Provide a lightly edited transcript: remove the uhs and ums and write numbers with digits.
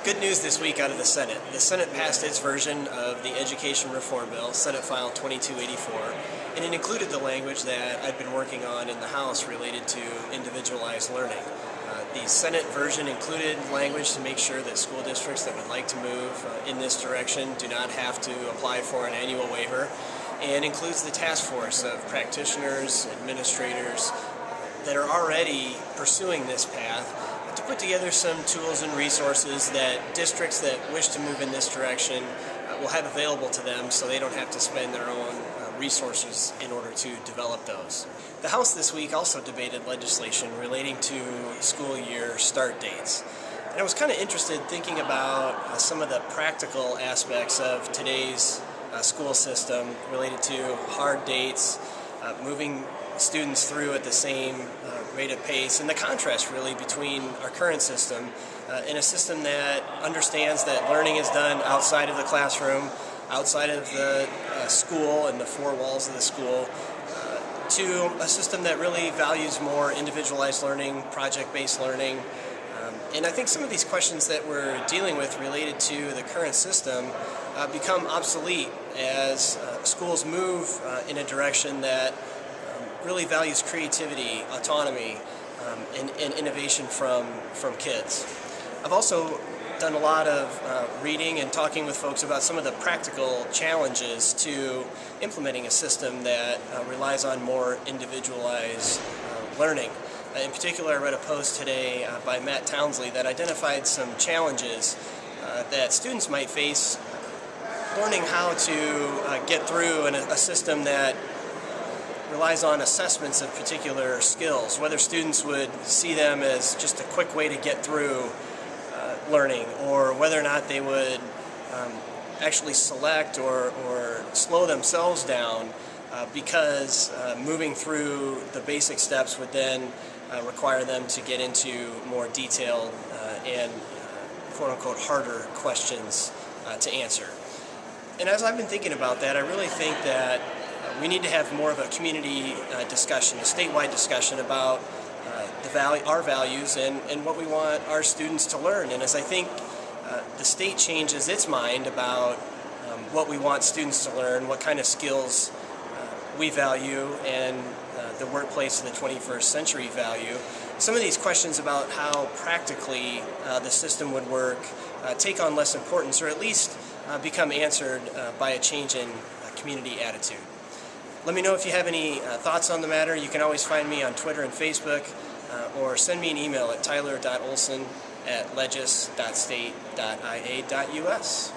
Good news this week out of the Senate. The Senate passed its version of the Education Reform Bill, Senate File 2284, and it included the language that I've been working on in the House related to individualized learning. The Senate version included language to make sure that school districts that would like to move in this direction do not have to apply for an annual waiver, and includes the task force of practitioners, administrators that are already pursuing this path to put together some tools and resources that districts that wish to move in this direction will have available to them, so they don't have to spend their own resources in order to develop those. The House this week also debated legislation relating to school year start dates. And I was kind of interested thinking about some of the practical aspects of today's school system related to hard dates, moving students through at the same rate of pace, and the contrast really between our current system and a system that understands that learning is done outside of the classroom, outside of the school and the four walls of the school, to a system that really values more individualized learning, project-based learning. And I think some of these questions that we're dealing with related to the current system become obsolete as schools move in a direction that really values creativity, autonomy, and innovation from kids. I've also done a lot of reading and talking with folks about some of the practical challenges to implementing a system that relies on more individualized learning. In particular, I read a post today by Matt Townsley that identified some challenges that students might face learning how to get through a system that relies on assessments of particular skills, whether students would see them as just a quick way to get through learning, or whether or not they would actually select or slow themselves down because moving through the basic steps would then require them to get into more detailed and quote-unquote harder questions to answer. And as I've been thinking about that, I really think that we need to have more of a community discussion, a statewide discussion about our values and what we want our students to learn. And as I think the state changes its mind about what we want students to learn, what kind of skills we value, and the workplace of the 21st century value, some of these questions about how practically the system would work take on less importance, or at least become answered by a change in community attitude. Let me know if you have any thoughts on the matter. You can always find me on Twitter and Facebook, or send me an email at tyler.olson@legis.state.ia.us.